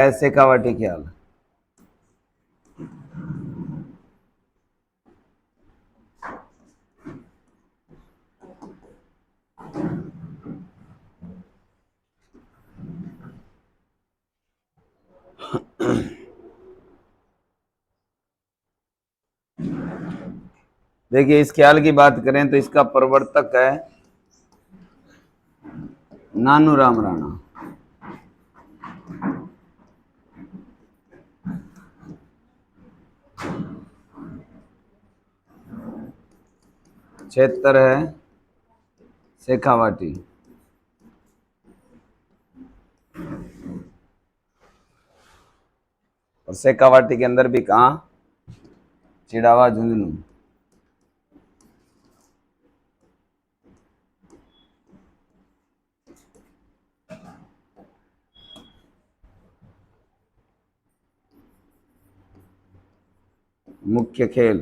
ऐसे कावाटी ख्याल। देखिए, इस ख्याल की बात करें तो इसका प्रवर्तक है नानूराम राणा। क्षेत्र है शेखावाटी। और शेखावाटी के अंदर भी कहाँ? चिड़ावा झुंझुनू। मुख्य खेल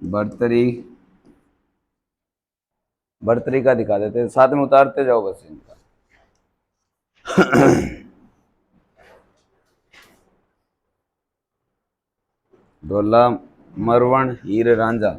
बर्तरी। बर्तरी का दिखा देते, साथ में उतारते जाओ बस इनका। ढोला, मरवण, हीर रांझा।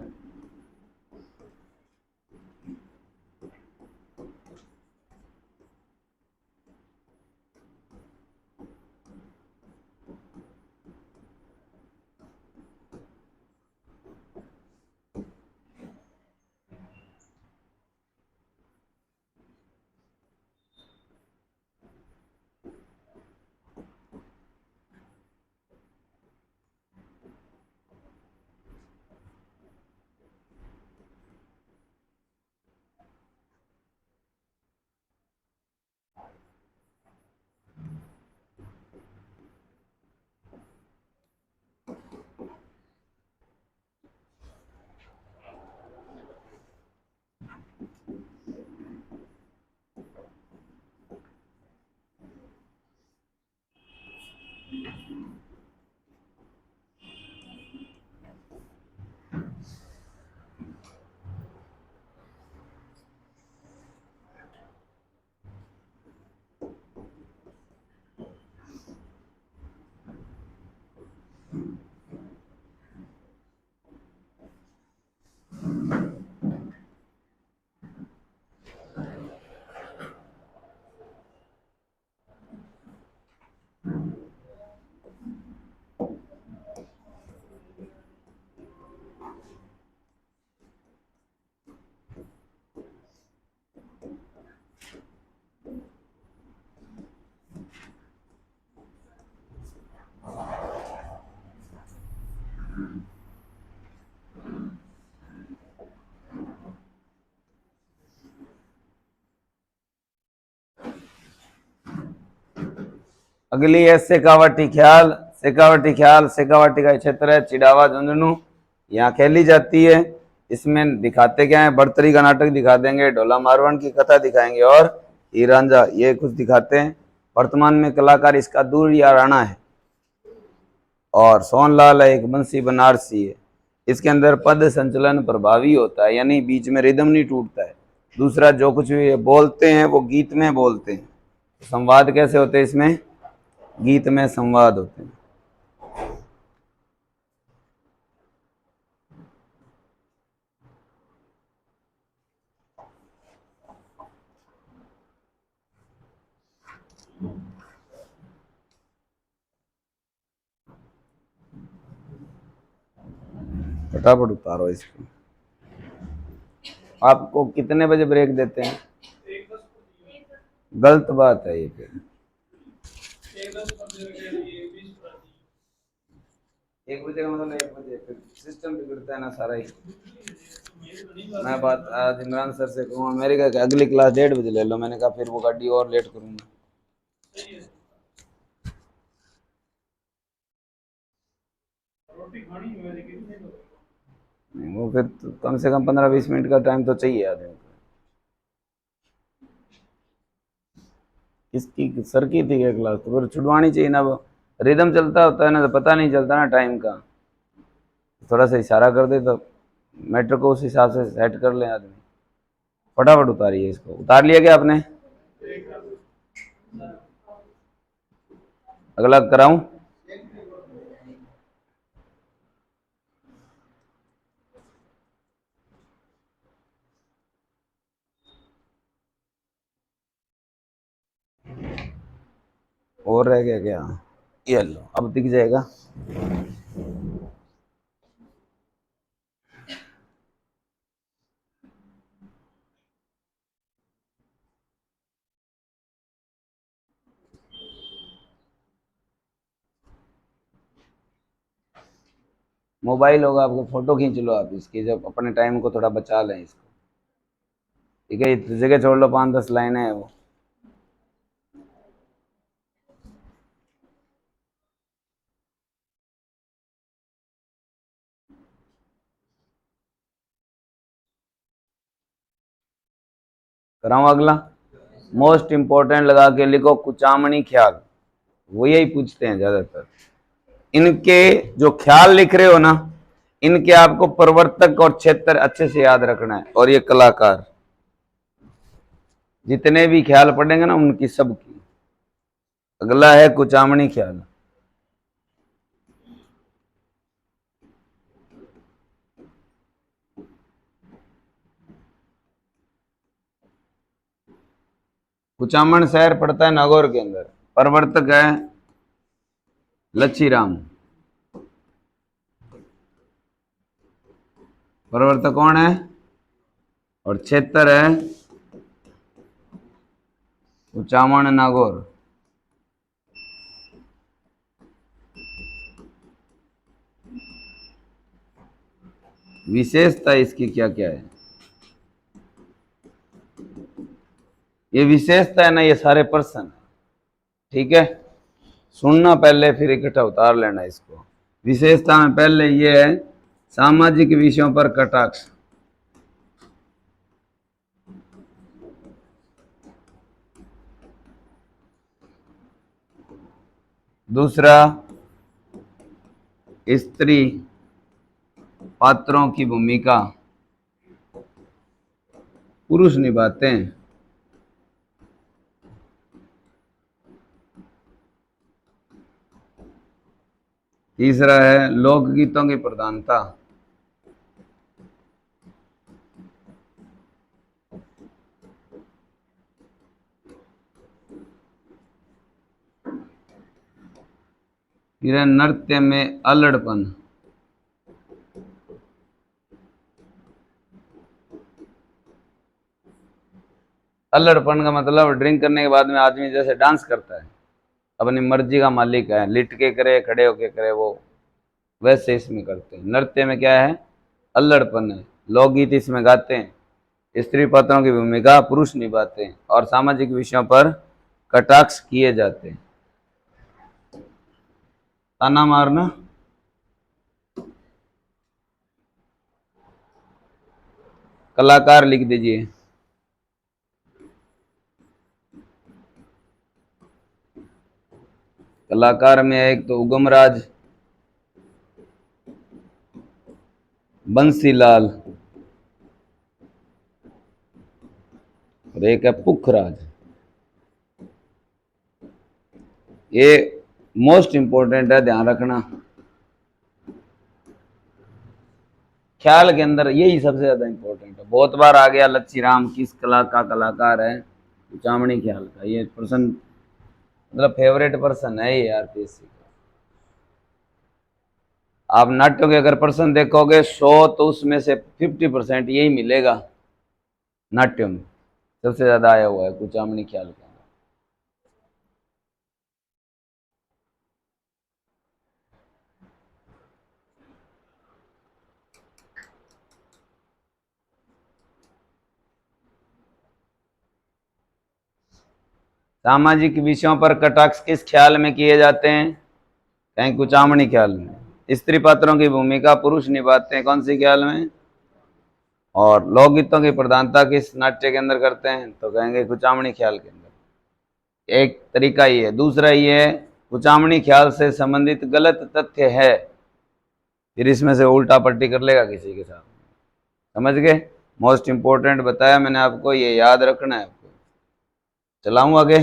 अगली है शेखावाटी ख्याल। शेखावाटी ख्याल शेखावाटी का क्षेत्र है चिड़ावा झुंझुनू। यहाँ खेली जाती है। इसमें दिखाते क्या है? बर्तरी का नाटक दिखा देंगे, ढोला मारवाड़ की कथा दिखाएंगे और हीर रांझा ये कुछ दिखाते हैं। वर्तमान में कलाकार इसका दूरिया राणा है और सोनलाल है, एक बंसी बनारसी है। इसके अंदर पद संचलन प्रभावी होता है, यानी बीच में रिदम नहीं टूटता है। दूसरा, जो कुछ भी बोलते हैं वो गीत में बोलते हैं। संवाद कैसे होते हैं इसमें? गीत में संवाद होते हैं। फटाफट उतारो इसको। आपको कितने बजे ब्रेक देते हैं? गलत बात है ये। फिर 1 बजे का मतलब 1 बजे, फिर सिस्टम बिगड़ता है ना सारा ही। मैं बात आज इमरान सर से कहूँगा, मेरे का अगली क्लास 1:30 ले लो। मैंने कहा फिर वो गाड़ी और लेट करूँगा। नहीं, वो फिर तो कम से कम 15-20 मिनट का टाइम तो चाहिए आदमी को। इसकी सर की थी क्या क्लास? तो फिर छुड़वानी चाहिए ना। वो रिदम चलता होता है ना, तो पता नहीं चलता ना टाइम का। थोड़ा सा इशारा कर दे तो मैटर को उस हिसाब से सेट कर ले आदमी। फटाफट उतारिए इसको। उतार लिया क्या आपने? अगला कराऊं? और रह गया क्या? ये लो, अब दिख जाएगा। मोबाइल होगा आपको, फोटो खींच लो आप इसकी, जब अपने टाइम को थोड़ा बचा लें इसको। ठीक है, इस जगह छोड़ लो, 5-10 लाइनें है वो। कराऊं अगला? मोस्ट इंपॉर्टेंट लगा के लिखो, कुचामणी ख्याल। वो यही पूछते हैं ज्यादातर। इनके जो ख्याल लिख रहे हो ना, इनके आपको प्रवर्तक और क्षेत्र अच्छे से याद रखना है, और ये कलाकार जितने भी ख्याल पढ़ेंगे ना उनकी सबकी। अगला है कुचामणी ख्याल। कुचामन शहर पड़ता है नागौर के अंदर। प्रवर्तक है लच्छीराम। प्रवर्तक कौन है? और क्षेत्र है कुचामन नागौर। विशेषता इसकी क्या क्या है? ये विशेषता है ना, ये सारे पर्सन है। ठीक है, सुनना पहले, फिर इकट्ठा उतार लेना इसको। विशेषता में पहले ये है, सामाजिक विषयों पर कटाक्ष। दूसरा, स्त्री पात्रों की भूमिका पुरुष निभाते हैं। तीसरा है लोकगीतों की प्रधानता। फिर है नृत्य में अल्लड़पन। अल्लड़पन का मतलब ड्रिंक करने के बाद में आदमी जैसे डांस करता है, अपनी मर्जी का मालिक है, लिट के करे खड़े होके करे, वो वैसे इसमें करते हैं। नृत्य में क्या है? अल्लड़पन है। लोकगीत इसमें गाते हैं। स्त्री पात्रों की भूमिका पुरुष निभाते हैं, और सामाजिक विषयों पर कटाक्ष किए जाते हैं। ताना मारना। कलाकार लिख दीजिए। कलाकार में एक तो उगमराज, बंसीलाल, और एक है पुखराज। ये मोस्ट इंपॉर्टेंट है, ध्यान रखना। ख्याल के अंदर यही सबसे ज्यादा इंपॉर्टेंट है। बहुत बार आ गया लच्छीराम किस कला का कलाकार है? कुचामणी ख्याल का। ये पर्सन मतलब फेवरेट पर्सन है ये आरपीएससी का। आप नाट्यों के अगर पर्सन देखोगे 100, तो उसमें से 50% यही मिलेगा। नाट्यों में सबसे ज्यादा आया हुआ है कुचामणी ख्याल का। सामाजिक विषयों पर कटाक्ष किस ख्याल में किए जाते हैं? कहीं कुचामणी ख्याल में। स्त्री पात्रों की भूमिका पुरुष निभाते हैं, कौन सी ख्याल में? और लोकगीतों की प्रधानता किस नाट्य के अंदर करते हैं? तो कहेंगे कुचामणी ख्याल के अंदर। एक तरीका ये है। दूसरा ये है, कुचामणी ख्याल से संबंधित गलत तथ्य है, फिर इसमें से उल्टा पट्टी कर लेगा किसी के साथ। समझ गए? मोस्ट इंपोर्टेंट बताया मैंने आपको, ये याद रखना है आपको। चलाऊं आगे?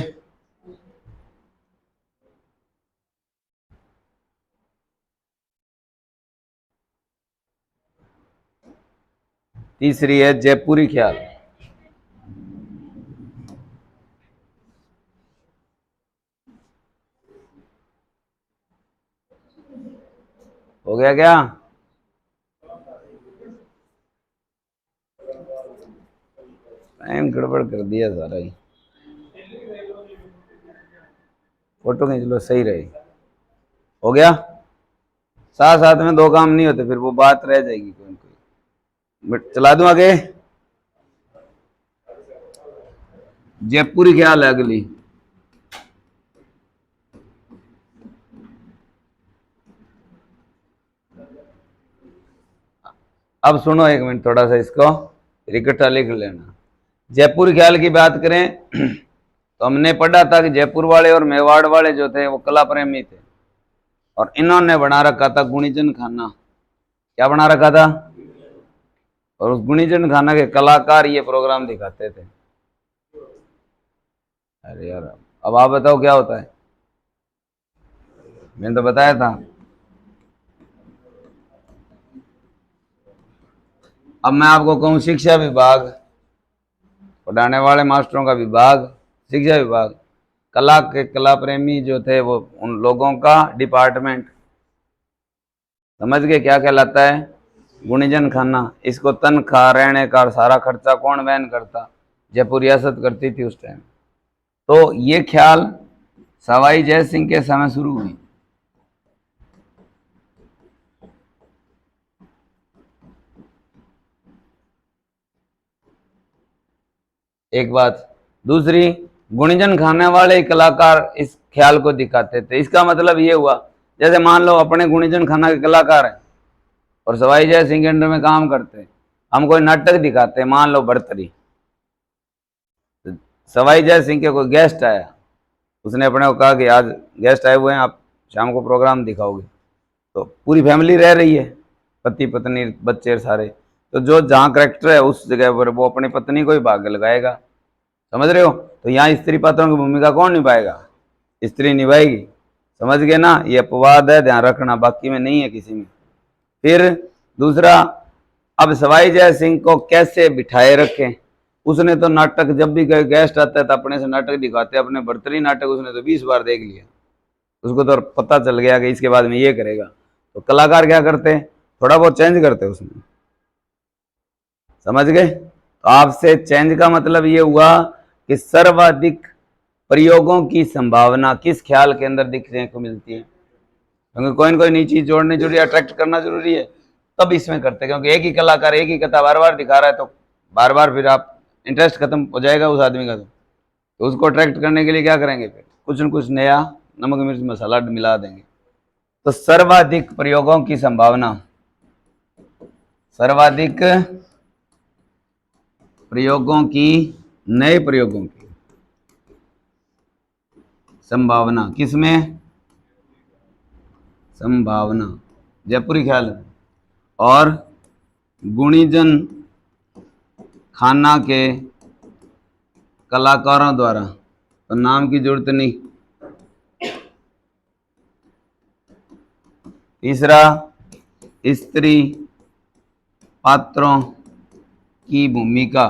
तीसरी है जयपुरी ख्याल। हो गया क्या? टाइम गड़बड़ कर दिया सारा ही। फोटो खींच लो, सही रही। हो गया। साथ साथ में दो काम नहीं होते, फिर वो बात रह जाएगी कोई ना कोई। बट चला दूं आगे। जयपुरी ख्याल है अगली। अब सुनो एक मिनट, थोड़ा सा इसको इकट्ठा लिख लेना। जयपुर ख्याल की बात करें तो हमने पढ़ा था कि जयपुर वाले और मेवाड़ वाले जो थे वो कला प्रेमी थे, और इन्होंने बना रखा था गुणीजन खाना। क्या बना रखा था? और उस गुणीजन खाना के कलाकार ये प्रोग्राम दिखाते थे। अरे यार, अब आप बताओ क्या होता है? मैंने तो बताया था। अब मैं आपको कहूं शिक्षा विभाग, पढ़ाने वाले मास्टरों का विभाग, शिक्षा विभाग, कला के कला प्रेमी जो थे वो उन लोगों का डिपार्टमेंट। समझ गए क्या कहलाता है? गुणीजन खाना। इसको तनख्वाह, रहने का सारा खर्चा कौन वहन करता? जयपुर रियासत करती थी उस टाइम। तो ये ख्याल सवाई जय सिंह के समय शुरू हुई। एक बात। दूसरी, गुणीजन खाने वाले कलाकार इस ख्याल को दिखाते थे। इसका मतलब ये हुआ, जैसे मान लो अपने गुणीजन खाना के कलाकार हैं और सवाई जय सिंह के अंडर में काम करते हैं, हम कोई नाटक दिखाते हैं, मान लो भर्तरी। सवाई जय सिंह के कोई गेस्ट आया, उसने अपने को कहा कि आज गेस्ट आए हुए हैं, आप शाम को प्रोग्राम दिखाओगे। तो पूरी फैमिली रह रही है, पति पत्नी बच्चे सारे। तो जो जहाँ करेक्टर है उस जगह पर वो अपनी पत्नी को ही भाग लगाएगा। समझ रहे हो? तो यहाँ स्त्री पात्रों की भूमिका कौन निभाएगा? स्त्री निभाएगी। समझ गए ना? ये अपवाद है, ध्यान रखना, बाकी में नहीं है किसी में। फिर दूसरा, अब सवाई जय सिंह को कैसे बिठाए रखें? उसने तो नाटक, जब भी गेस्ट आता है तो अपने से नाटक दिखाते, अपने भर्तरी नाटक उसने तो 20 बार देख लिया। उसको तो पता चल गया कि इसके बाद में ये करेगा। तो कलाकार क्या करते? थोड़ा बहुत चेंज करते उसमें। समझ गए? तो आपसे चेंज का मतलब ये हुआ कि सर्वाधिक प्रयोगों की संभावना किस ख्याल के अंदर दिखने को मिलती है? क्योंकि कोई ना कोई नई चीज जोड़नी जरूरी है, अट्रैक्ट करना जरूरी है, तब इसमें करते हैं। क्योंकि एक ही कलाकार एक ही कथा बार बार दिखा रहा है तो बार बार फिर आप इंटरेस्ट खत्म हो जाएगा उस आदमी का। तो उसको अट्रैक्ट करने के लिए क्या करेंगे? फिर कुछ न कुछ नया नमक मिर्च मसाला मिला देंगे। तो सर्वाधिक प्रयोगों की संभावना, सर्वाधिक प्रयोगों की, नए प्रयोगों की संभावना किसमें? संभावना जयपुरी ख्याल और गुणीजन खाना के कलाकारों द्वारा। तो नाम की जरूरत नहीं। तीसरा, स्त्री पात्रों की भूमिका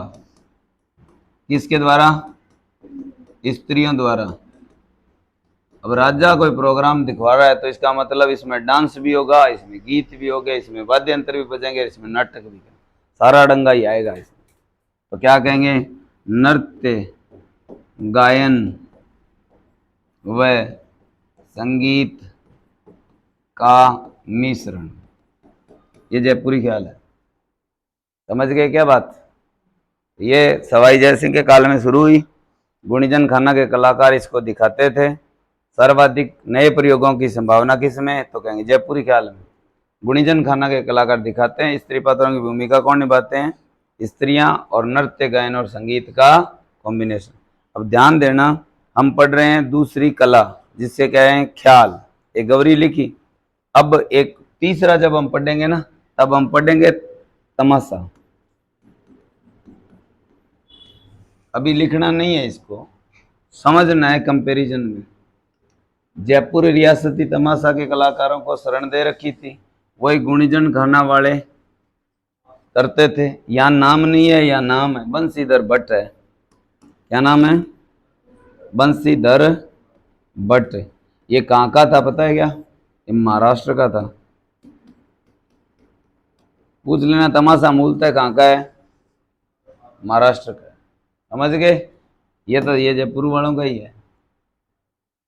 किसके द्वारा? स्त्रियों द्वारा। अब राजा कोई प्रोग्राम दिखवा रहा है तो इसका मतलब इसमें डांस भी होगा, इसमें गीत भी होगा, इसमें वाद्य यंत्र भी बजेंगे, इसमें नाटक भी, सारा डंगा ही आएगा इसमें। तो क्या कहेंगे? नृत्य, गायन व संगीत का मिश्रण। ये जयपुरी ख्याल है। समझ गए क्या बात? ये सवाई जय सिंह के काल में शुरू हुई। गुणीजन खाना के कलाकार इसको दिखाते थे। सर्वाधिक नए प्रयोगों की संभावना किसमें? तो कहेंगे जयपुरी ख्याल में। गुणीजन खाना के कलाकार दिखाते हैं। स्त्री पात्रों की भूमिका कौन निभाते हैं? स्त्रियां। और नृत्य, गायन और संगीत का कॉम्बिनेशन। अब ध्यान देना, हम पढ़ रहे हैं दूसरी कला जिससे कह रहे हैं ख्याल। एक गौरी लिखी। अब एक तीसरा जब हम पढ़ेंगे ना, तब हम पढ़ेंगे तमाशा। अभी लिखना नहीं है, इसको समझना है कंपैरिजन में। जयपुर रियासती तमाशा के कलाकारों को शरण दे रखी थी, वही गुणीजन खाना वाले करते थे। यहाँ नाम नहीं है, यहाँ नाम है, बंशीधर भट्ट है। क्या नाम है? बंशीधर भट्ट। ये कहाँ का था पता है क्या? ये महाराष्ट्र का था। पूछ लेना, तमाशा मूलतः कहाँ का है? महाराष्ट्र का है। समझ गए? ये तो ये जयपुर वालों का ही है।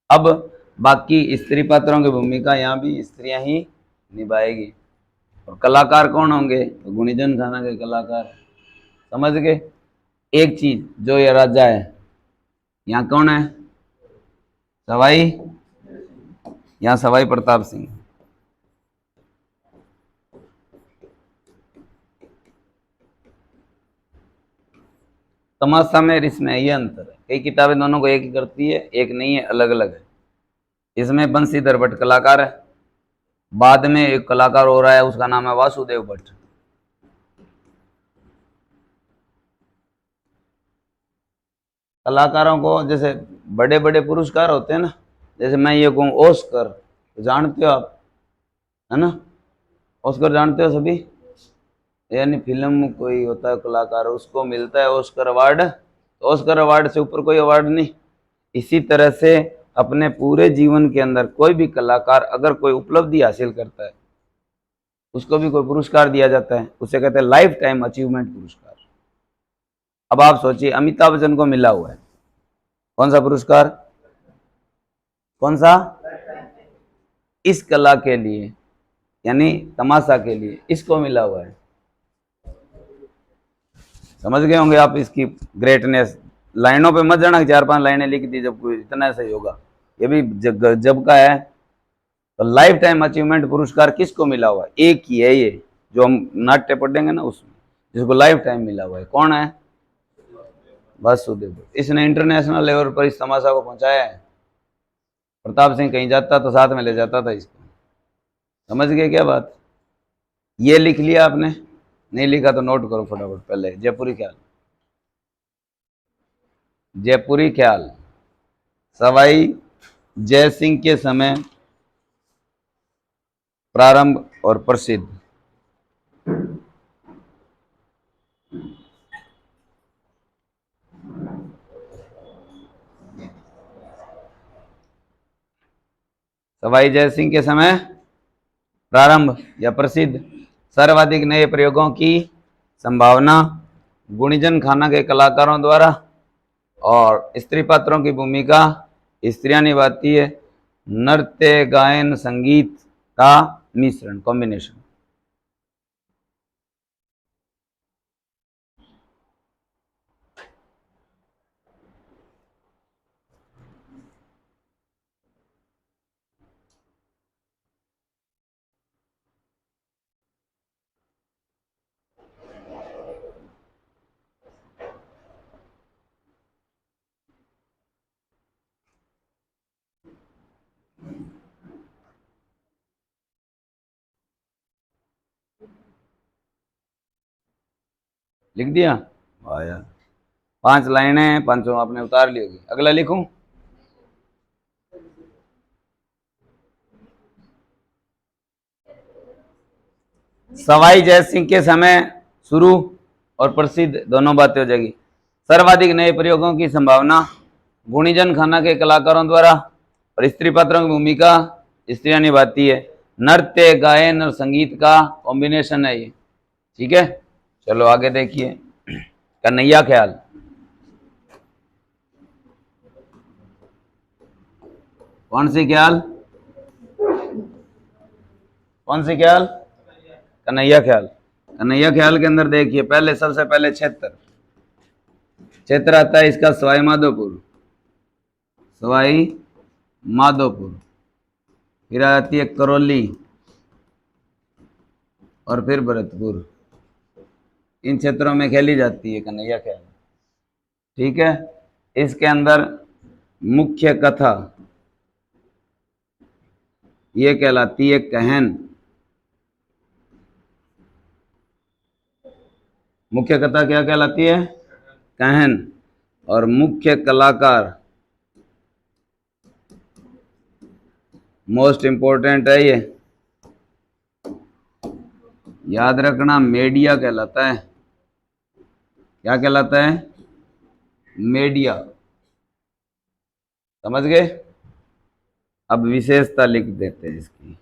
अब बाकी स्त्री पात्रों की भूमिका यहाँ भी स्त्रियां ही निभाएगी। और कलाकार कौन होंगे? तो गुणीजन खाना के कलाकार। समझ गए? एक चीज, जो ये राजा है, यहाँ कौन है? सवाई, यहाँ सवाई प्रताप सिंह। तमाशा में इसमें ये अंतर है, कई किताबें दोनों को एक ही करती है, एक नहीं है, अलग अलग है। इसमें बंशीधर भट्ट कलाकार है, बाद में एक कलाकार हो रहा है, उसका नाम है वासुदेव भट्ट। कलाकारों को जैसे बड़े बड़े पुरस्कार होते हैं ना, जैसे मैं ये कहूँ ऑस्कर, तो जानते हो आप, है ना? ऑस्कर जानते हो सभी? यानी फिल्म कोई होता है कलाकार, उसको मिलता है ऑस्कर अवार्ड। तो ऑस्कर अवार्ड से ऊपर कोई अवार्ड नहीं। इसी तरह से अपने पूरे जीवन के अंदर कोई भी कलाकार अगर कोई उपलब्धि हासिल करता है, उसको भी कोई पुरस्कार दिया जाता है, उसे कहते हैं लाइफ टाइम अचीवमेंट पुरस्कार। अब आप सोचिए, अमिताभ बच्चन को मिला हुआ है कौन सा पुरस्कार? कौन सा? इस कला के लिए, यानी तमाशा के लिए इसको मिला हुआ है। समझ गए होंगे आप इसकी ग्रेटनेस। लाइनों पे मत जाना, 4-5 लाइनें लिख दी जब कोई इतना सही होगा। ये भी जब का है। तो लाइफ टाइम अचीवमेंट पुरस्कार किसको मिला हुआ है? एक ही है ये, जो हम नाट्य पढ़ेंगे ना उसमें, जिसको लाइफ टाइम मिला हुआ है। कौन है? वासुदेव। इसने इंटरनेशनल लेवल पर इस तमाशा को पहुंचाया है। प्रताप सिंह कहीं जाता तो साथ में ले जाता था इसको। समझ गए क्या बात? ये लिख लिया आपने? नहीं लिखा तो नोट करो फटाफट। पहले जयपुरी ख्याल, जयपुरी ख्याल सवाई जय सिंह के समय प्रारंभ और प्रसिद्ध। सवाई जय सिंह के समय प्रारंभ या प्रसिद्ध। सर्वाधिक नए प्रयोगों की संभावना, गुणीजन खाना के कलाकारों द्वारा, और स्त्री पात्रों की भूमिका स्त्रियां निभाती है, नृत्य गायन संगीत का मिश्रण, कॉम्बिनेशन। लिख दिया? वाह यार, 5 लाइनें, 5 आपने उतार ली होगी। अगला लिखूं? सवाई जय सिंह के समय शुरू और प्रसिद्ध दोनों बातें हो जाएगी। सर्वाधिक नए प्रयोगों की संभावना, गुणीजन खाना के कलाकारों द्वारा, और स्त्री पात्रों की भूमिका स्त्रियां निभाती है, नृत्य गायन और संगीत का कॉम्बिनेशन है ये। ठीक है, चलो आगे देखिए। कन्हैया ख्याल। कौन सी ख्याल? कौन सी ख्याल? कन्हैया ख्याल। कन्हैया ख्याल के अंदर देखिए, पहले सबसे पहले क्षेत्र, क्षेत्र आता है इसका सवाई माधोपुर, सवाई माधोपुर। फिर आती है करौली, और फिर भरतपुर। इन क्षेत्रों में खेली जाती है कन्हैया ख्याल। ठीक है, इसके अंदर मुख्य कथा ये कहलाती है कहन। मुख्य कथा क्या कहलाती है? कहन। और मुख्य कलाकार, मोस्ट इंपॉर्टेंट है ये, याद रखना मीडिया कहलाता है। क्या कहलाता है? मीडिया। समझ गए? अब विशेषता लिख देते हैं इसकी,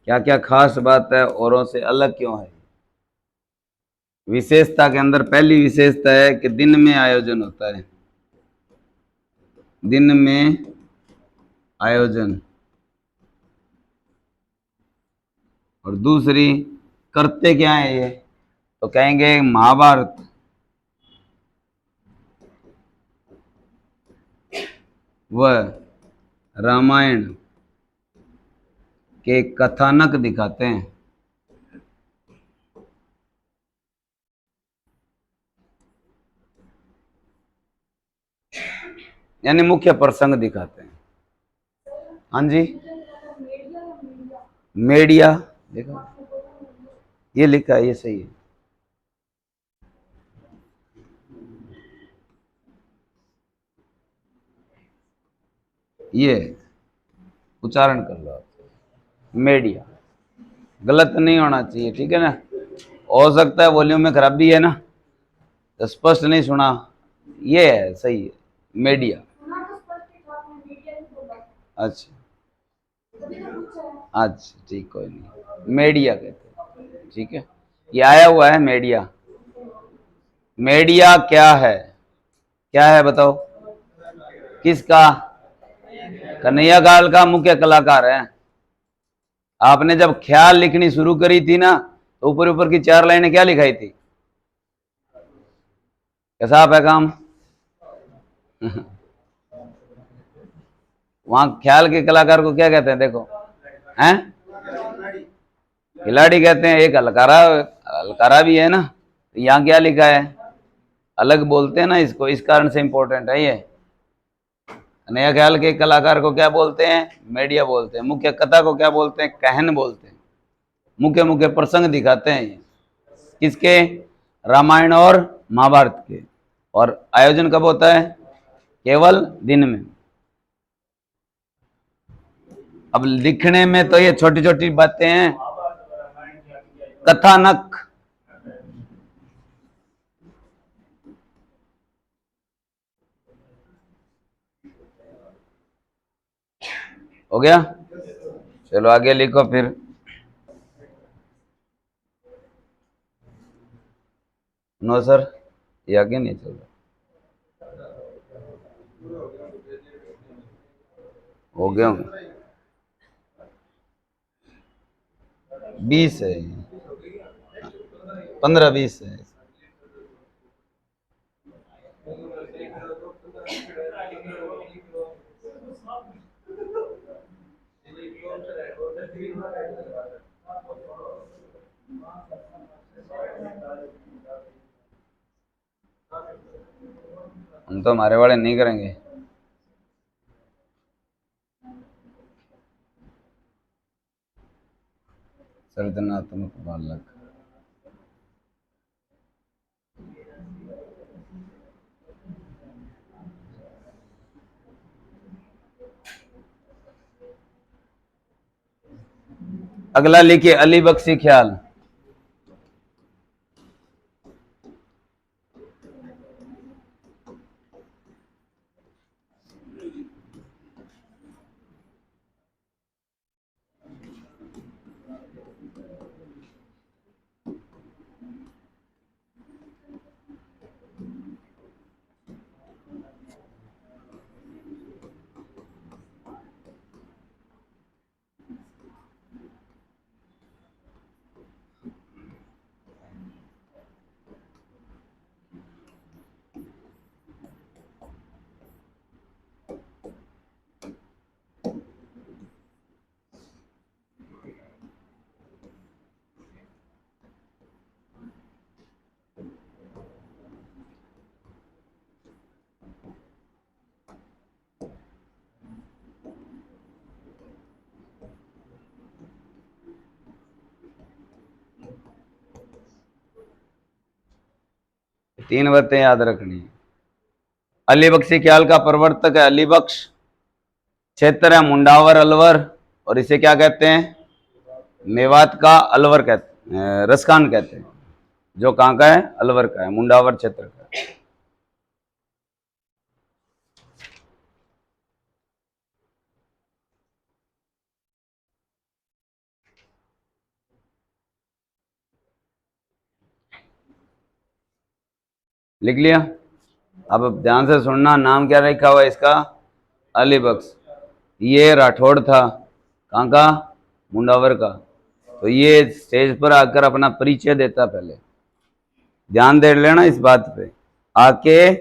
क्या क्या खास बात है, औरों से अलग क्यों है। विशेषता के अंदर पहली विशेषता है कि दिन में आयोजन होता है। दिन में आयोजन। और दूसरी, करते क्या है ये, तो कहेंगे महाभारत व रामायण के कथानक दिखाते हैं। यानी मुख्य प्रसंग दिखाते हैं। हाँ जी, मीडिया देखो ये लिखा है, ये सही है। ये उच्चारण कर लो आप, मीडिया। गलत नहीं होना चाहिए, ठीक है ना। हो सकता है वॉल्यूम में खराबी है ना, तो स्पष्ट नहीं सुना, ये है सही है, मीडिया। अच्छा अच्छा, ठीक, कोई नहीं, मीडिया कहते हैं, ठीक है। ये आया हुआ है मीडिया। मीडिया क्या है? क्या है बताओ? किसका? कन्हैया लाल का मुख्य कलाकार है। आपने जब ख्याल लिखनी शुरू करी थी ना, तो ऊपर ऊपर की 4 लाइनें क्या लिखाई थी? कैसा आप है काम? वहां ख्याल के कलाकार को क्या कहते हैं देखो, हैं? खिलाड़ी कहते हैं। एक हलकारा, हलकारा भी है ना। यहाँ क्या लिखा है? अलग बोलते हैं ना इसको, इस कारण से इंपॉर्टेंट है ये। नया ख्याल के कलाकार को क्या बोलते हैं? मीडिया बोलते हैं। मुख्य कथा को क्या बोलते हैं? कहन बोलते हैं। मुख्य मुख्य प्रसंग दिखाते हैं ये, किसके? रामायण और महाभारत के। और आयोजन कब होता है? केवल दिन में। अब लिखने में तो ये छोटी छोटी बातें हैं। कथानक, हो गया। चलो आगे लिखो फिर। नो सर, ये आगे नहीं चल रहा। हो गया, 20 है, 15-20 है। हम तो हमारे वाले नहीं करेंगे। सर्जनात्मक बालक, अगला लिखिए अली बख्शी ख्याल। तीन बातें याद रखनी है। अली बख्शी ख्याल का प्रवर्तक है अली बख्श। क्षेत्र है मुंडावर अलवर, और इसे क्या कहते हैं? मेवात का अलवर कहते हैं। रसखान कहते हैं, जो कहाँ का है, अलवर का है, मुंडावर क्षेत्र का है। लिख लिया। अब ध्यान से सुनना, नाम क्या रखा हुआ है इसका, अली बख्श। ये राठौड़ था, कहाँ का, मुंडावर का। तो ये स्टेज पर आकर अपना परिचय देता, पहले ध्यान दे लेना इस बात पे, आके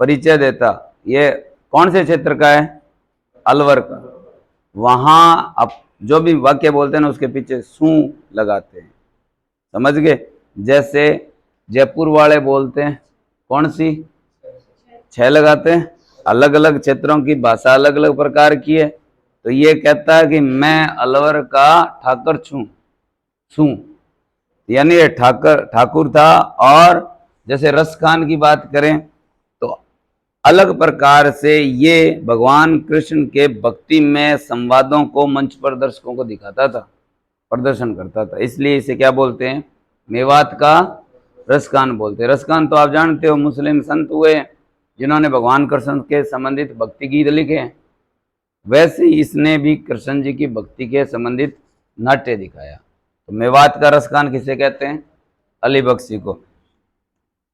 परिचय देता। ये कौन से क्षेत्र का है, अलवर का। वहां अब जो भी वाक्य बोलते हैं ना, उसके पीछे सू लगाते हैं, समझ गए। जैसे जयपुर वाले बोलते हैं कौन सी, छह लगाते हैं। अलग अलग क्षेत्रों की भाषा अलग अलग प्रकार की है। तो ये कहता है कि मैं अलवर का ठाकर छू, छू, यानी ये ठाकर ठाकुर था। और जैसे रसखान की बात करें तो अलग प्रकार से ये भगवान कृष्ण के भक्ति में संवादों को मंच पर दर्शकों को दिखाता था, प्रदर्शन करता था, इसलिए इसे क्या बोलते हैं, मेवात का रसखान बोलते हैं। रसखान तो आप जानते हो मुस्लिम संत हुए जिन्होंने भगवान कृष्ण के संबंधित भक्ति गीत लिखे हैं। वैसे ही इसने भी कृष्ण जी की भक्ति के संबंधित नाट्य दिखाया। तो मेवात का रसखान किसे कहते हैं, अली बख्शी को।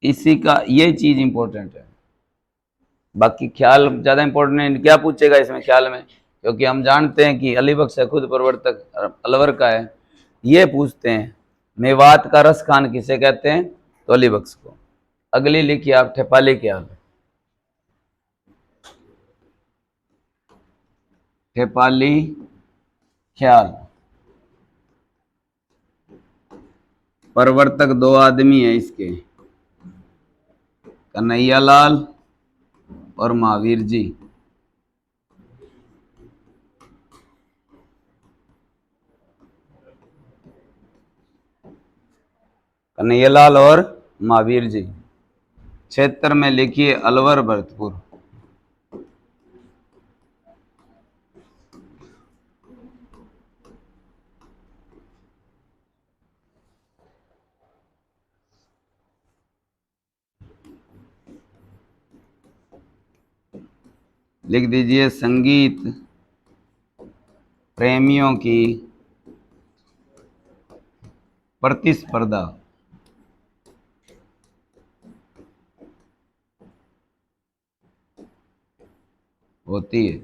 इसी का ये चीज इंपॉर्टेंट है, बाकी ख्याल ज्यादा इंपॉर्टेंट नहीं। क्या पूछेगा इसमें ख्याल में, क्योंकि हम जानते हैं कि अली बख्श खुद प्रवर्तक अलवर का है। ये पूछते हैं मेवात का रसखान किसे कहते हैं, तो अली बख्श को। अगली लिखिए आप, ठेपाली ख्याल। ठेपाली ख्याल प्रवर्तक दो आदमी है इसके, कन्हैयालाल और महावीर जी। कन्हैयालाल और महावीर जी। क्षेत्र में लिखिए अलवर भरतपुर। लिख दीजिए संगीत प्रेमियों की प्रतिस्पर्धा होती है।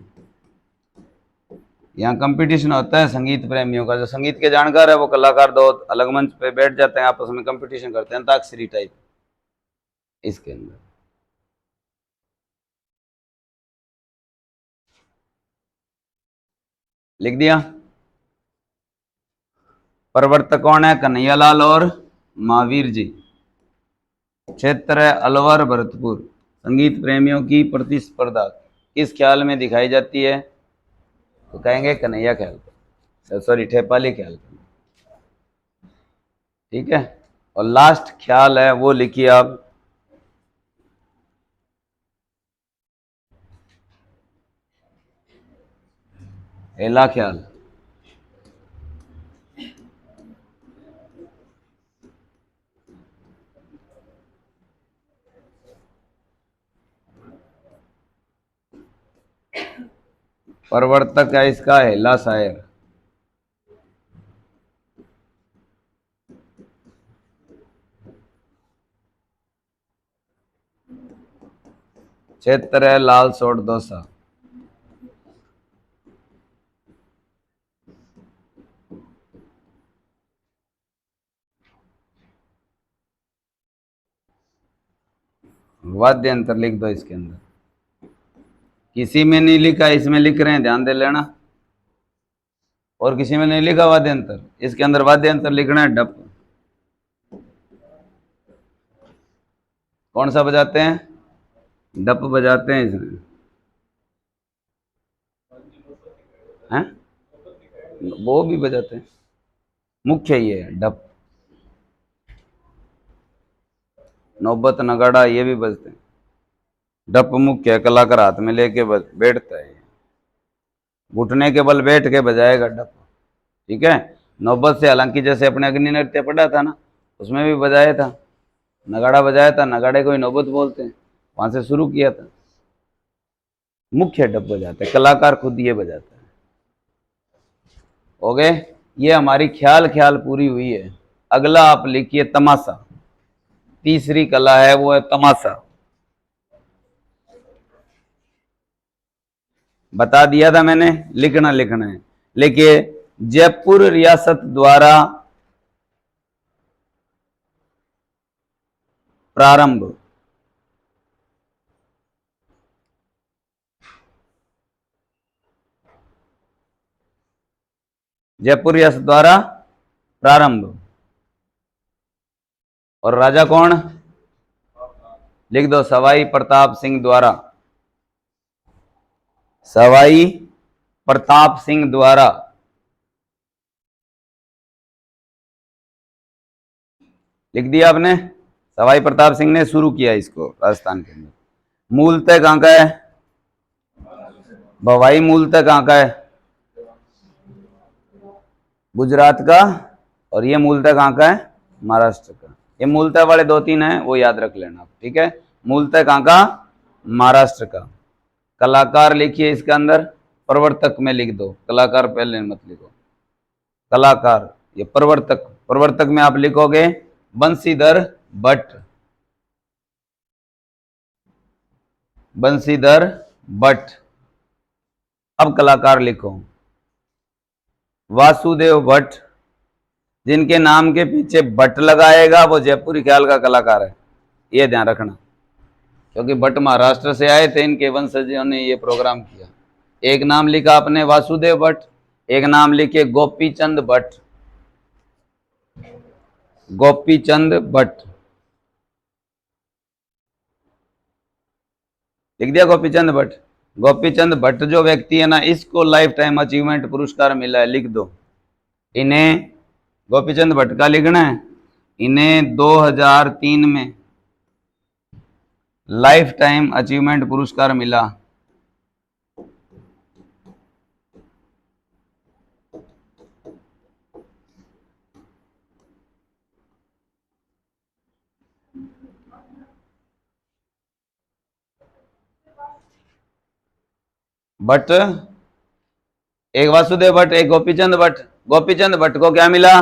यहाँ कंपटीशन होता है संगीत प्रेमियों का। जो संगीत के जानकार है वो कलाकार दो अलग मंच पे बैठ जाते हैं, आपस में कंपटीशन करते हैं, अंताक्षरी टाइप इसके अंदर। लिख दिया। प्रवर्तक कौन है, कन्हैयालाल और महावीर जी। क्षेत्र है अलवर भरतपुर। संगीत प्रेमियों की प्रतिस्पर्धा किस ख्याल में दिखाई जाती है, तो कहेंगे कन्हैया ख्याल, सॉरी ठेपाली ख्याल। ठीक है। और लास्ट ख्याल है वो लिखिए आप, हेला ख्याल। प्रवर्तक है इसका हेला शायर। क्षेत्र है लाल सोट दौसा। वाद्य अंतर लिख दो इसके अंदर, किसी में नहीं लिखा, इसमें लिख रहे हैं, ध्यान दे लेना। और किसी में नहीं लिखा वाद्य अंतर, इसके अंदर वाद्य अंतर लिखना है। डप कौन सा बजाते हैं, डप बजाते हैं इसमें, हैं वो भी बजाते हैं, मुख्य ये है डप। नौबत नगाड़ा ये भी बजते हैं। डप मुख्य कलाकार हाथ में लेके बैठता है, घुटने के बल बैठ के बजाएगा डप। ठीक है। नौबत से, हालांकि जैसे अपने अग्नि नृत्य पढ़ा था ना, उसमें भी बजाया था, नगाड़ा बजाया था, नगाड़े को ही नौबत बोलते हैं, वहां से शुरू किया था। मुख्य डब बजाते हैं, कलाकार खुद ये बजाता है। हो गए, ये हमारी ख्याल ख्याल पूरी हुई है। अगला आप लिखिए तमाशा। तीसरी कला है वो है तमाशा। बता दिया था मैंने, लिखना लिखना है। लिखिए, जयपुर रियासत द्वारा प्रारंभ, जयपुर रियासत द्वारा प्रारंभ। और राजा कौन? लिख दो, सवाई प्रताप सिंह द्वारा। सवाई प्रताप सिंह द्वारा। लिख दिया आपने? सवाई प्रताप सिंह ने शुरू किया इसको राजस्थान के अंदर। मूलतः कहां का है? भवाई मूलतः कहां का है? गुजरात का। और ये मूलतः कहां का है? महाराष्ट्र का। ये मूलतः वाले दो तीन हैं, वो याद रख लेना, ठीक है। मूलतः कहां का? महाराष्ट्र का। कलाकार लिखिए इसके अंदर, प्रवर्तक में लिख दो, कलाकार पहले मत लिखो। कलाकार, ये प्रवर्तक, प्रवर्तक में आप लिखोगे बंशीधर भट्ट। बंशीधर भट्ट। अब कलाकार लिखो, वासुदेव भट्ट। जिनके नाम के पीछे भट्ट लगाएगा वो जयपुरी ख्याल का कलाकार है, ये ध्यान रखना, क्योंकि भट्ट महाराष्ट्र से आए थे, इनके वंशजों ने ये प्रोग्राम किया। एक नाम लिखा आपने वासुदेव भट्ट, एक नाम लिखे गोपीचंद भट्ट। गोपीचंद भट्ट लिख दिया, गोपीचंद भट्ट। गोपीचंद भट्ट जो व्यक्ति है ना, इसको लाइफ टाइम अचीवमेंट पुरस्कार मिला है, लिख दो इन्हें। गोपीचंद भट्ट का लिखना है। इन्हें 2003 में लाइफ टाइम अचीवमेंट पुरस्कार मिला। भट्ट, एक वासुदेव भट्ट, एक गोपीचंद भट्ट। गोपीचंद भट्ट को क्या मिला?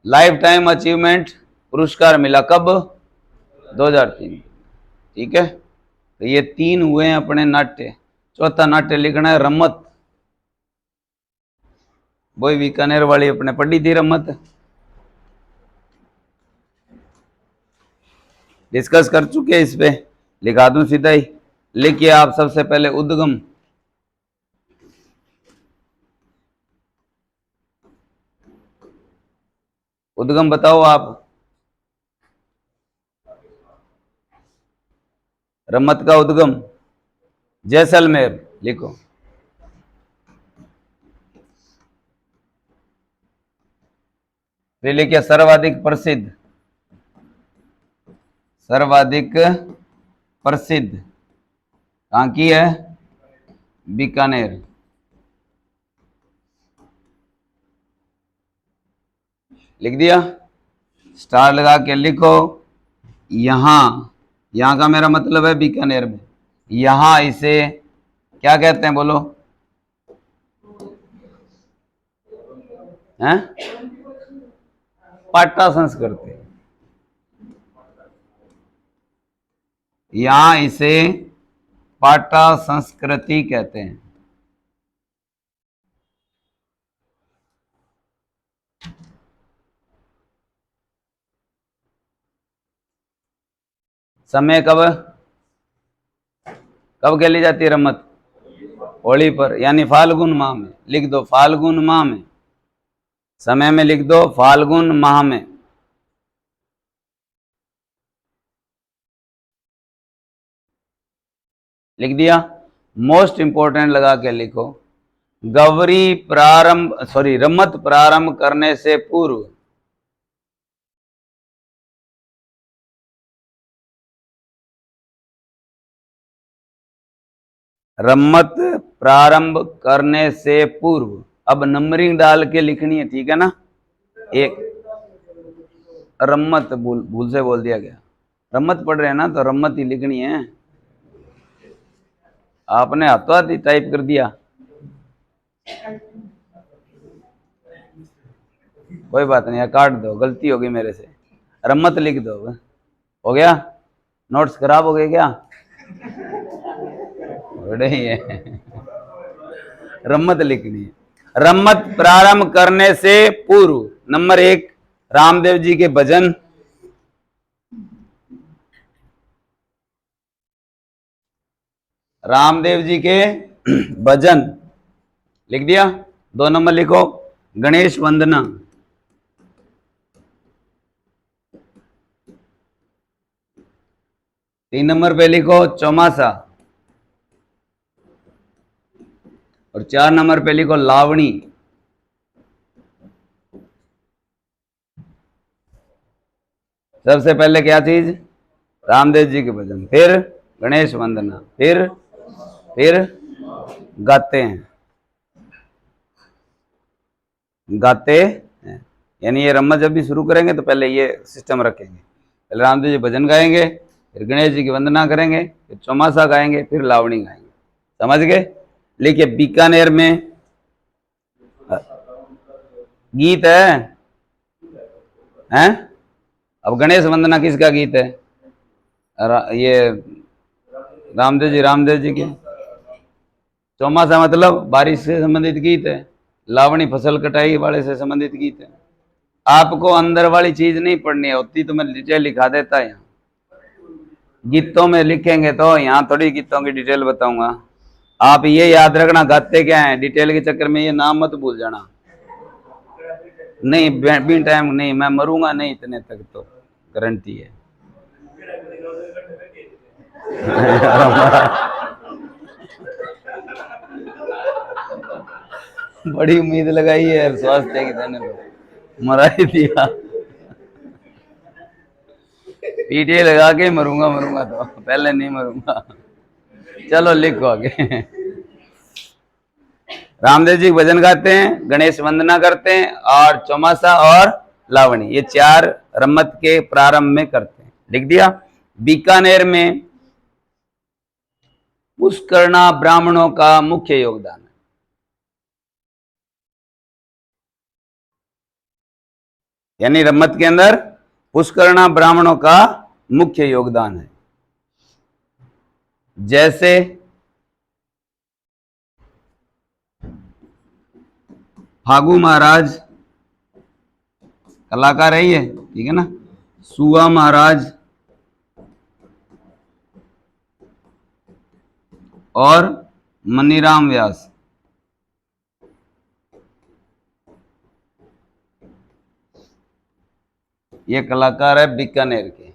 लाइफ टाइम अचीवमेंट पुरस्कार मिला, कब? 2003। ठीक है, तो ये तीन हुए हैं अपने नाट्य। चौथा नाट्य लिखना है रम्मत। वही बीकानेर वाली अपने पढ़ी थी रम्मत, डिस्कस कर चुके हैं, इस पे लिखा दूं सीधा ही। लिखिए आप सबसे पहले उद्गम। उद्गम बताओ आप। रम्मत का उद्गम जैसलमेर लिखो। फिर लिखिए सर्वाधिक प्रसिद्ध। सर्वाधिक प्रसिद्ध कहां की है? बीकानेर। लिख दिया? स्टार लगा के लिखो। यहां, यहां का मेरा मतलब है बीकानेर में। यहां इसे क्या कहते हैं बोलो? हैं? पाटा संस्कृति। यहां इसे पाटा संस्कृति कहते हैं। समय कब कब खेली जाती है रम्मत? होली पर, यानी फाल्गुन माह में। लिख दो फाल्गुन माह में। समय में लिख दो फाल्गुन माह में। लिख दिया? मोस्ट इंपोर्टेंट लगा के लिखो, गौरी प्रारंभ, सॉरी, रम्मत प्रारंभ करने से पूर्व। रम्मत प्रारंभ करने से पूर्व अब नंबरिंग डाल के लिखनी है, ठीक है ना। एक रम्मत भूल भूल से बोल दिया गया, रम्मत पढ़ रहे हैं ना तो रम्मत ही लिखनी है। आपने हाथों हाथ ही टाइप कर दिया, कोई बात नहीं, काट दो, गलती होगी मेरे से, रम्मत लिख दो। हो गया, नोट्स खराब हो गए क्या? बड़े ही है, रम्मत लिखनी है। रम्मत प्रारंभ करने से पूर्व, नंबर 1 रामदेव जी के भजन, रामदेव जी के भजन लिख दिया। 2 नंबर लिखो गणेश वंदना, तीन नंबर पे लिखो चौमासा, और 4 नंबर पे लिखो लावणी। सबसे पहले क्या चीज? रामदेव जी के भजन, फिर गणेश वंदना, फिर गाते हैं, गाते हैं। यानी ये रम्मत जब भी शुरू करेंगे तो पहले ये सिस्टम रखेंगे, पहले रामदेव जी भजन गाएंगे, फिर गणेश जी की वंदना करेंगे, फिर चौमासा गाएंगे, फिर लावणी गाएंगे। समझ गए? लेकिन बीकानेर में गीत है? अब गणेश वंदना किसका गीत है? ये रामदेव जी के। चौमासा मतलब बारिश से संबंधित गीत है, लावणी फसल कटाई वाले से संबंधित गीत है। आपको अंदर वाली चीज नहीं पढ़नी होती तो मैं डिटेल लिखा देता है। यहाँ गीतों में लिखेंगे तो यहाँ थोड़ी गीतों की डिटेल बताऊंगा। आप ये याद रखना, गाते क्या है, डिटेल के चक्कर में ये नाम मत भूल जाना। नहीं बिन टाइम नहीं, मैं मरूंगा नहीं इतने तक तो गारंटी है। बड़ी उम्मीद लगाई है स्वास्थ्य की देने को, मरा ही दिया। पीटीए लगा के मरूंगा तो पहले नहीं मरूंगा। चलो लिखो आगे। रामदेव जी भजन गाते हैं, गणेश वंदना करते हैं, और चौमासा और लावणी, ये 4 रम्मत के प्रारंभ में करते हैं। लिख दिया। बीकानेर में पुष्करणा ब्राह्मणों का मुख्य योगदान है। यानी रम्मत के अंदर पुष्करणा ब्राह्मणों का मुख्य योगदान है। जैसे फागू महाराज कलाकार है ये, ठीक है ना। सुआ महाराज और मनीराम व्यास, ये कलाकार है बीकानेर के।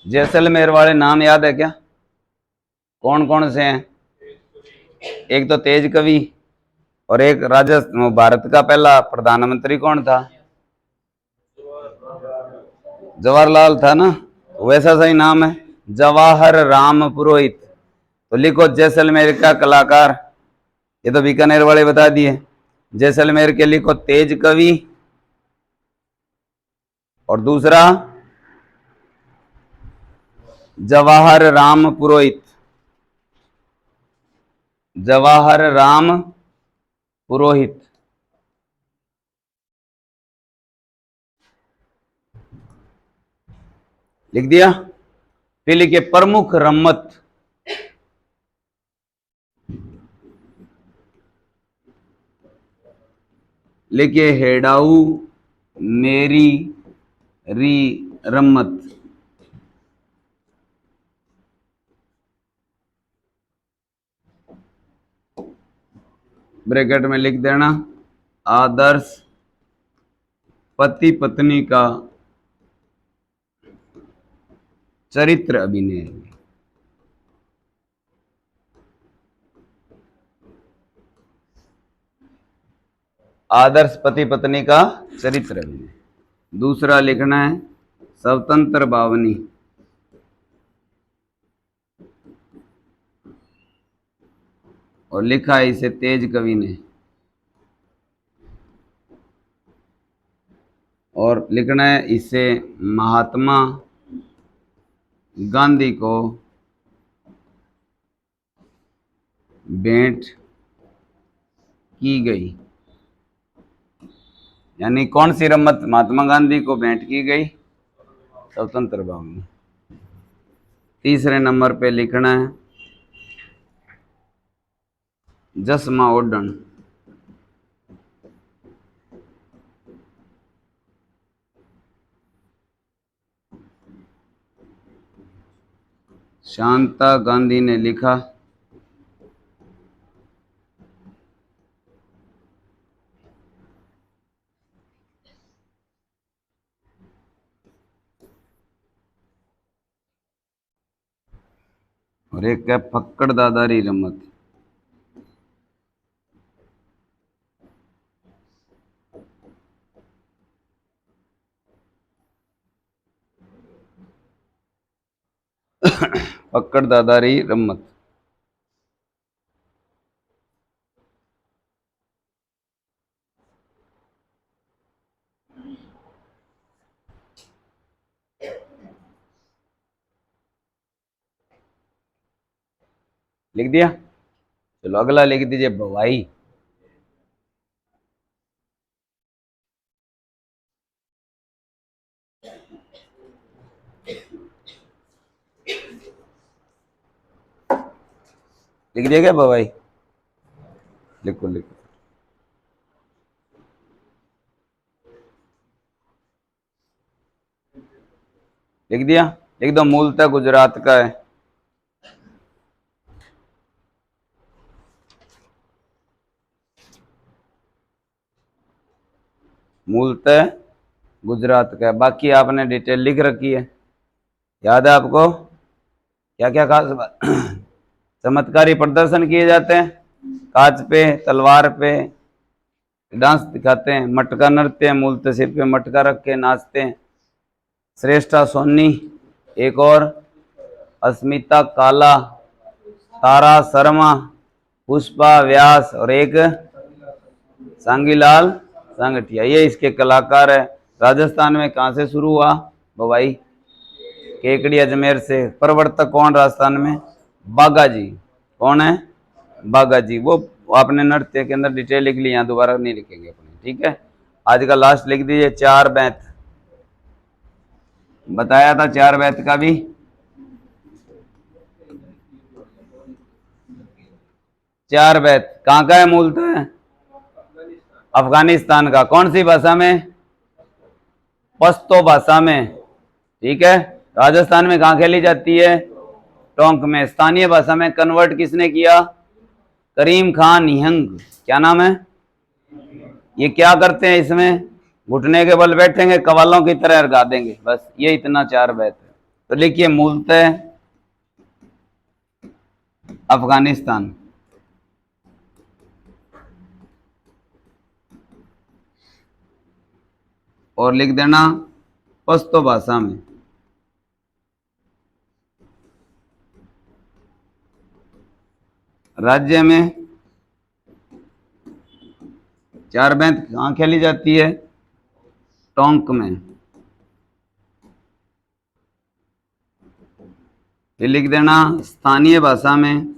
जैसलमेर वाले नाम याद है क्या? कौन कौन से हैं? एक तो तेज कवि, और एक भारत का पहला प्रधानमंत्री कौन था? जवाहरलाल था ना, वैसा सही नाम है जवाहर राम पुरोहित। तो लिखो जैसलमेर का कलाकार, ये तो बीकानेर वाले बता दिए। जैसलमेर के लिखो तेज कवि, और दूसरा जवाहर राम पुरोहित, जवाहर राम पुरोहित। लिख दिया। फिर लिखिए प्रमुख रम्मत, लिखिए हेडाऊ मेरी री रम्मत। ब्रैकेट में लिख देना आदर्श पति पत्नी का चरित्र अभिनय। आदर्श पति पत्नी का चरित्र अभिनय। दूसरा लिखना है स्वतंत्र भावनी, और लिखा है इसे तेज कवि ने। और लिखना है इसे महात्मा गांधी को भेंट की गई। यानी कौन सी रमत महात्मा गांधी को भेंट की गई? स्वतंत्र भाव में। तीसरे नंबर पे लिखना है जसमा ओडन। शांता गांधी ने लिखा। और एक है फक्कड़ दादारी रमत। फक्कड़ दादारी रमत। लिख दिया? चलो अगला लिख दीजिए भवाई। लिख दिया क्या भवाई? लिखो लिखो। लिख दिया? लिख दो। मूलतः गुजरात का है। मूलतः गुजरात का है। बाकी आपने डिटेल लिख रखी है, याद है आपको? क्या क्या खास चमत्कारी प्रदर्शन किए जाते हैं? कांच पे, तलवार पे डांस दिखाते हैं, मटका नृत्य, मूलतः सिर पे मटका रख के नाचते हैं। श्रेष्ठा सोनी, एक और अस्मिता काला, तारा शर्मा, पुष्पा व्यास और एक सांगीलाल सांगठिया, ये इसके कलाकार है। राजस्थान में कहाँ से शुरू हुआ भवाई? केकड़ी अजमेर से। प्रवर्तक कौन राजस्थान में? बागा जी। कौन है? बागा जी। वो आपने नृत्य के अंदर डिटेल लिख ली, यहाँ दोबारा नहीं लिखेंगे अपने, ठीक है। आज का लास्ट लिख दीजिए चार बैत। बताया था चार बैत का भी। चार बैत कहाँ का है मूलतः? अफगानिस्तान का। कौन सी भाषा में? पश्तो भाषा में, ठीक है। राजस्थान में कहाँ खेली जाती है? टोंक में। स्थानीय भाषा में कन्वर्ट किसने किया? करीम खान निहंग। क्या नाम है? ये क्या करते हैं इसमें? घुटने के बल बैठेंगे, कवालों की तरह गा देंगे, बस ये इतना चार बैत है। तो लिखिए मूलतः अफगानिस्तान। और लिख देना पश्तो भाषा में। राज्य में चार बैंत कहाँ खेली जाती है? टोंक में। फिर लिख देना स्थानीय भाषा में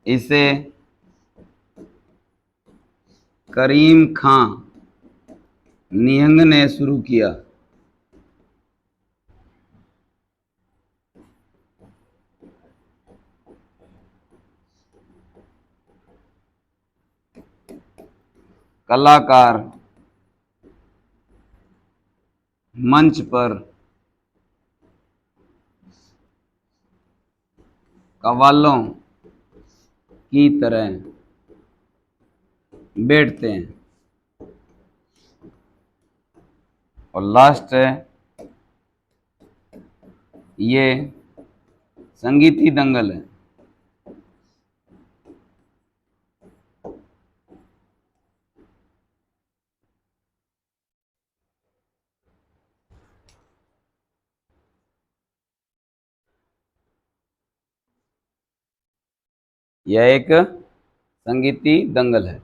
इसे करीम खां निहंग ने शुरू किया। कलाकार मंच पर कव्वालों की तरह बैठते हैं। और लास्ट है ये संगीती दंगल है। यह एक संगीती दंगल है।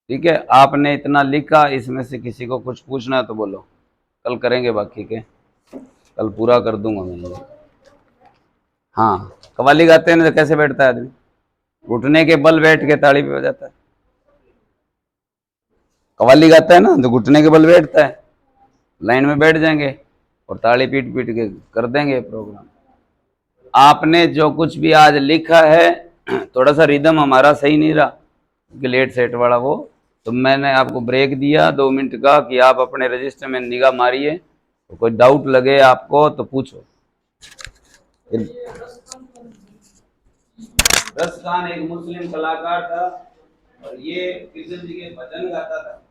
ठीक है, आपने इतना लिखा, इसमें से किसी को कुछ पूछना है तो बोलो, कल करेंगे बाकी के, कल पूरा कर दूंगा मैं ये। हाँ, कव्वाली गाते हैं ना तो कैसे बैठता है आदमी? घुटने के बल बैठ के ताली पे बजाता है। कव्वाली गाता है ना तो घुटने के बल बैठता है, लाइन में बैठ जाएंगे और ताली पीट पीट के कर देंगे प्रोग्राम। आपने जो कुछ भी आज लिखा है, थोड़ा सा रिदम हमारा सही नहीं रहा, ग्लेड सेट वाला वो, तो मैंने आपको ब्रेक दिया 2 मिनट का कि आप अपने रजिस्टर में निगाह मारिए, तो कोई डाउट लगे आपको तो पूछो। रस खान एक मुस्लिम कलाकार था और ये कृष्ण जी के भजन गाता था।